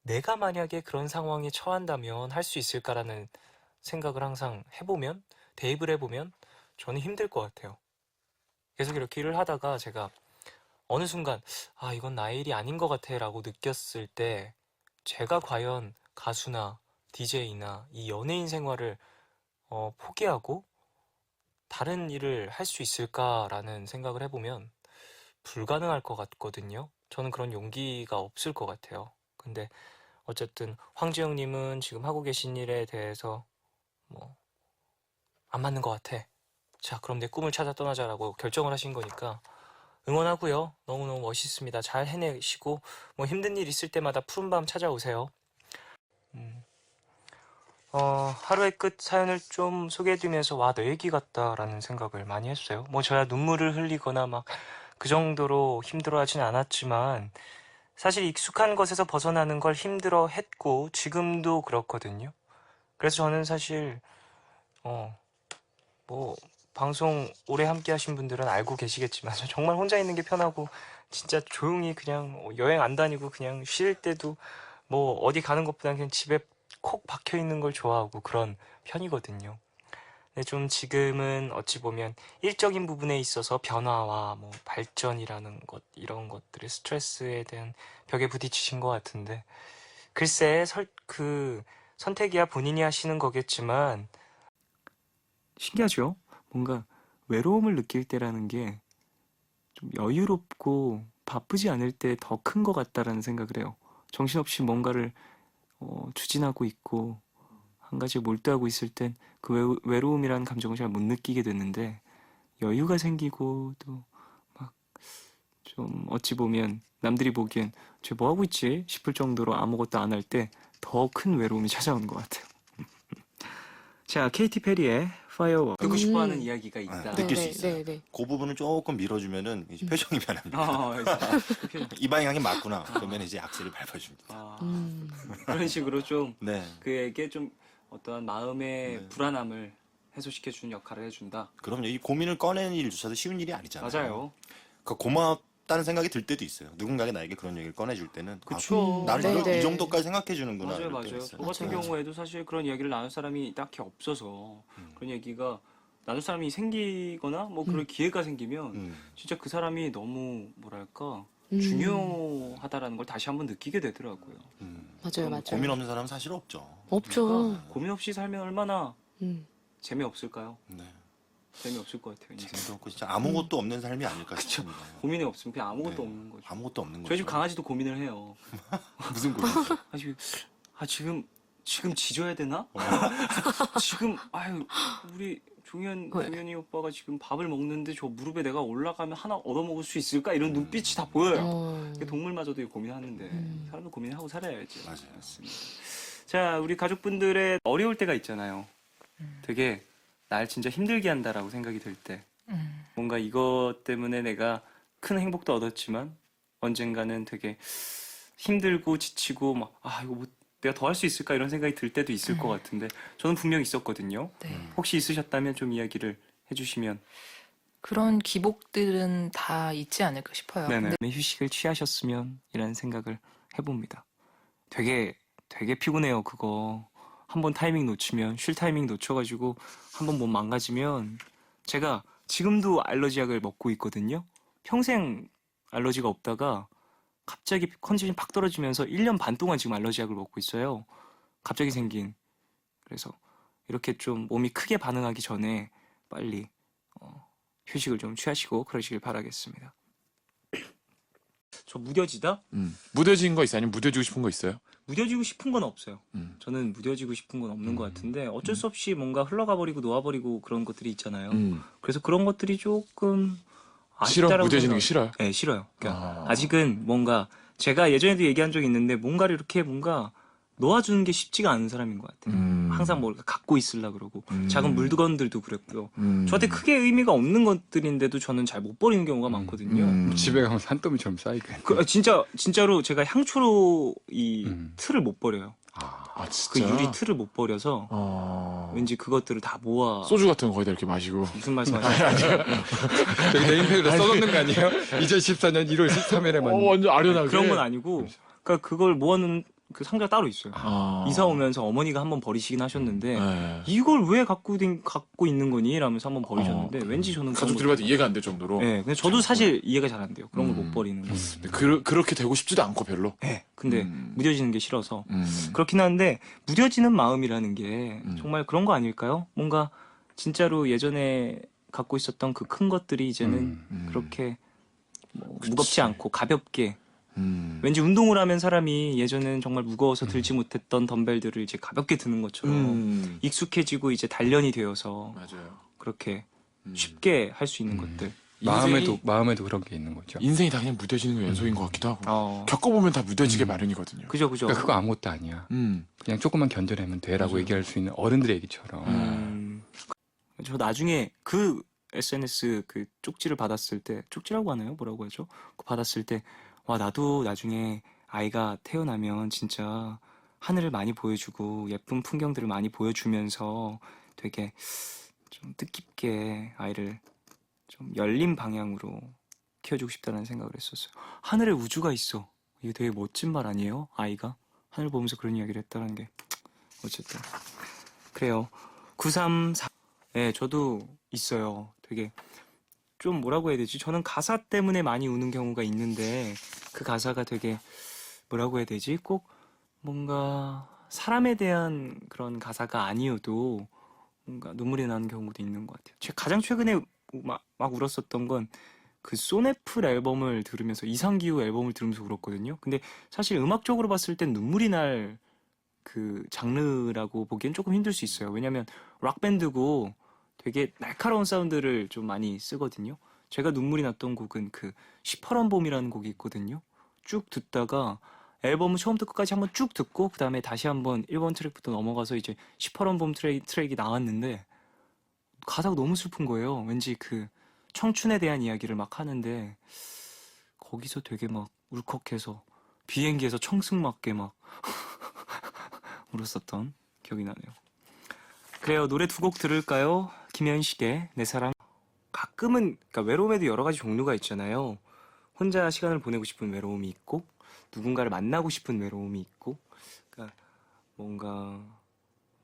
내가 만약에 그런 상황에 처한다면 할 수 있을까라는 생각을 항상 해보면, 대입을 해보면 저는 힘들 것 같아요. 계속 이렇게 일을 하다가 제가 어느 순간 아 이건 나의 일이 아닌 것 같아 라고 느꼈을 때 제가 과연 가수나 DJ나 이 연예인 생활을 포기하고 다른 일을 할 수 있을까라는 생각을 해보면 불가능할 것 같거든요. 저는 그런 용기가 없을 것 같아요. 근데 어쨌든 황지영님은 지금 하고 계신 일에 대해서 뭐 안 맞는 것 같아. 자, 그럼 내 꿈을 찾아 떠나자라고 결정을 하신 거니까 응원하고요. 너무너무 멋있습니다. 잘 해내시고 뭐 힘든 일 있을 때마다 푸른밤 찾아오세요. 하루의 끝 사연을 좀 소개해드리면서 와, 너 얘기 같다라는 생각을 많이 했어요. 뭐 저야 눈물을 흘리거나 막 그 정도로 힘들어하진 않았지만 사실 익숙한 것에서 벗어나는 걸 힘들어 했고 지금도 그렇거든요. 그래서 저는 사실 뭐 방송 오래 함께 하신 분들은 알고 계시겠지만 저 정말 혼자 있는 게 편하고 진짜 조용히 그냥 여행 안 다니고 그냥 쉴 때도 뭐 어디 가는 것보다는 그냥 집에 콕 박혀 있는 걸 좋아하고 그런 편이거든요. 근데 좀 지금은 어찌 보면 일적인 부분에 있어서 변화와 뭐 발전이라는 것 이런 것들의 스트레스에 대한 벽에 부딪히신 것 같은데 글쎄 그 선택이야 본인이 하시는 거겠지만 신기하죠? 뭔가 외로움을 느낄 때라는 게 좀 여유롭고 바쁘지 않을 때 더 큰 것 같다라는 생각을 해요. 정신없이 뭔가를 추진하고 있고 한 가지에 몰두하고 있을 땐 그 외로움이라는 감정을 잘 못 느끼게 되는데 여유가 생기고 또 막 좀 어찌 보면 남들이 보기엔 쟤 뭐 하고 있지 싶을 정도로 아무것도 안 할 때 더 큰 외로움이 찾아오는 것 같아요. 자, 케이티 페리의 Firework 듣고 싶어하는 이야기가 있다. 느낄 수 있어요. 네. 그 부분은 조금 밀어주면은 이제 표정이 변합니다. 표정. 이 방향이 맞구나. 그러면 이제 악셀을 밟아줍니다. 그런 식으로 좀 네. 그에게 좀 어떠한 마음의 네. 불안함을 해소시켜주는 역할을 해준다. 그럼요. 이 고민을 꺼내는 일조차도 쉬운 일이 아니잖아요. 맞아요. 그 고맙다는 생각이 들 때도 있어요. 누군가가 나에게 그런 얘기를 꺼내줄 때는 그쵸. 나를 네네. 이 정도까지 생각해 주는구나. 맞아요, 이럴 맞아요. 때가 있어요. 저 같은 경우에도 사실 그런 이야기를 나눌 사람이 딱히 없어서 그런 얘기가 나눌 사람이 생기거나 뭐 그런 기회가 생기면 진짜 그 사람이 너무 뭐랄까 중요하다라는 걸 다시 한번 느끼게 되더라고요. 맞아요, 맞아요. 고민 없는 사람은 사실 없죠. 없죠. 그러니까 고민 없이 살면 얼마나 음. 재미없을까요? 네. 재미없을 것 같아요. 인생. 재미도 없고 진짜 아무것도 없는 삶이 아닐까 싶습니다. 고민이 없으면 그냥 아무것도 네. 없는 거죠. 아무것도 없는 거죠. 저희 집 강아지도 고민을 해요. 무슨 고민이죠? 지금 짖어야 되나? 지금 우리 종현이 오빠가 지금 밥을 먹는데 저 무릎에 내가 올라가면 하나 얻어먹을 수 있을까? 이런 눈빛이 다 보여요. 동물마저도 고민하는데 사람도 고민하고 살아야지. 맞아요. 맞습니다. 자, 우리 가족분들의 어려울 때가 있잖아요. 되게 날 진짜 힘들게 한다라고 생각이 들 때. 뭔가 이것 때문에 내가 큰 행복도 얻었지만 언젠가는 되게 힘들고 지치고 막 이거 뭐 내가 더 할 수 있을까 이런 생각이 들 때도 있을 것 같은데 저는 분명히 있었거든요. 네. 혹시 있으셨다면 좀 이야기를 해주시면. 그런 기복들은 다 있지 않을까 싶어요. 네네. 휴식을 취하셨으면 이라는 생각을 해봅니다. 되게 피곤해요. 그거 한번 타이밍 놓치면 쉴 타이밍 놓쳐가지고 한번 몸 망가지면 제가 지금도 알러지 약을 먹고 있거든요. 평생 알러지가 없다가 갑자기 컨디션이 팍 떨어지면서 1년 반 동안 지금 알러지 약을 먹고 있어요. 갑자기 생긴. 그래서 이렇게 좀 몸이 크게 반응하기 전에 빨리 휴식을 좀 취하시고 그러시길 바라겠습니다. 저 무뎌지다? 무뎌진 거 있어요? 아니면 무뎌지고 싶은 거 있어요? 무뎌지고 싶은 건 없어요. 저는 무뎌지고 싶은 건 없는 것 같은데 어쩔 수 없이 뭔가 흘러가 버리고 놓아버리고 그런 것들이 있잖아요. 그래서 그런 것들이 조금 싫어? 아쉽다라고 무뎌지는 게 생각- 싫어요? 네, 싫어요. 그러니까 아직은 뭔가 제가 예전에도 얘기한 적이 있는데 뭔가를 이렇게 뭔가 놓아주는 게 쉽지가 않은 사람인 것 같아요. 항상 뭔가 갖고 있으려고 그러고 작은 물건들도 그랬고요. 저한테 크게 의미가 없는 것들인데도 저는 잘 못 버리는 경우가 많거든요. 집에 가면 산더미처럼 쌓이겠네. 진짜로 제가 향초로 이 틀을 못 버려요. 아 그 진짜? 유리 틀을 못 버려서 왠지 그것들을 다 모아. 소주 같은 거 거기다 이렇게 마시고 무슨 말씀하시는 거예요? 저기 네임펜으로 써놓는 거 아니에요? 2014년 1월 13일에 만 완전 아련하게 그런 건 아니고, 그러니까 그걸 그 상자가 따로 있어요. 아. 이사 오면서 어머니가 한번 버리시긴 하셨는데 네. 이걸 왜 갖고 있는 거니? 라면서 한번 버리셨는데 왠지 저는 그런 가족들이 거- 봐도 이해가 안 될 정도로. 네, 근데 저도 사실 이해가 잘 안 돼요. 그런 걸 못 버리는 거. 근데 그렇게 되고 싶지도 않고 별로. 네, 근데 무뎌지는 게 싫어서 음. 그렇긴 한데 무뎌지는 마음이라는 게 정말 그런 거 아닐까요? 뭔가 진짜로 예전에 갖고 있었던 그 큰 것들이 이제는 그렇게 뭐 무겁지 않고 가볍게 왠지 운동을 하면 사람이 예전엔 정말 무거워서 들지 못했던 덤벨들을 이제 가볍게 드는 것처럼 익숙해지고 이제 단련이 되어서 맞아요. 그렇게 쉽게 할 수 있는 것들. 마음에도 그런 게 있는 거죠. 인생이 다 그냥 무뎌지는 거 연속인 것 같기도 하고. 어, 겪어보면 다 무뎌지게 마련이거든요. 그죠, 그죠. 그러니까 그거 아무것도 아니야. 그냥 조금만 견뎌내면 돼라고 맞아요. 얘기할 수 있는 어른들의 얘기처럼. 저 나중에 그 SNS 그 쪽지를 받았을 때, 쪽지라고 하나요? 뭐라고 하죠? 그거 받았을 때, 와, 나도 나중에 아이가 태어나면 진짜 하늘을 많이 보여주고 예쁜 풍경들을 많이 보여주면서 되게 좀 뜻깊게 아이를 좀 열린 방향으로 키워주고 싶다는 생각을 했었어요. 하늘에 우주가 있어. 이게 되게 멋진 말 아니에요? 아이가 하늘 보면서 그런 이야기를 했다는 게. 어쨌든 그래요. 934. 네, 저도 있어요. 되게 좀 뭐라고 해야 되지? 저는 가사 때문에 많이 우는 경우가 있는데 그 가사가 되게 뭐라고 해야 되지? 꼭 뭔가 사람에 대한 그런 가사가 아니어도 뭔가 눈물이 나는 경우도 있는 것 같아요. 제가 가장 최근에 막 울었었던 건 그 소네플 앨범을 들으면서 이상기후 앨범을 들으면서 울었거든요. 근데 사실 음악적으로 봤을 땐 눈물이 날 그 장르라고 보기엔 조금 힘들 수 있어요. 왜냐면 락밴드고 되게 날카로운 사운드를 좀 많이 쓰거든요. 제가 눈물이 났던 곡은 그 시퍼런 봄이라는 곡이 있거든요. 쭉 듣다가 앨범을 처음부터 끝까지 한번 쭉 듣고 그 다음에 다시 한번 1번 트랙부터 넘어가서 이제 시퍼런 봄 트랙이 나왔는데 가사가 너무 슬픈 거예요. 왠지 그 청춘에 대한 이야기를 막 하는데 거기서 되게 막 울컥해서 비행기에서 청승맞게 막 울었었던 기억이 나네요. 그래요. 노래 두 곡 들을까요? 김현식의 내 사랑. 가끔은 그러니까 외로움에도 여러 가지 종류가 있잖아요. 혼자 시간을 보내고 싶은 외로움이 있고 누군가를 만나고 싶은 외로움이 있고 그러니까 뭔가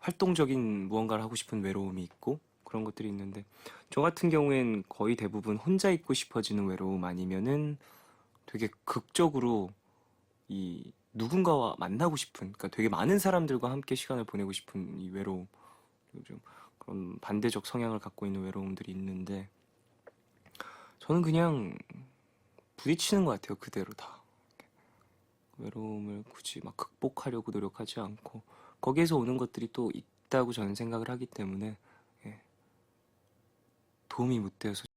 활동적인 무언가를 하고 싶은 외로움이 있고 그런 것들이 있는데 저 같은 경우엔 거의 대부분 혼자 있고 싶어지는 외로움 아니면은 되게 극적으로 이 누군가와 만나고 싶은 그러니까 되게 많은 사람들과 함께 시간을 보내고 싶은 이 외로움 좀 그런 반대적 성향을 갖고 있는 외로움들이 있는데 저는 그냥 부딪히는 것 같아요. 그대로 다 외로움을 굳이 막 극복하려고 노력하지 않고 거기에서 오는 것들이 또 있다고 저는 생각을 하기 때문에 예. 도움이 못 되어서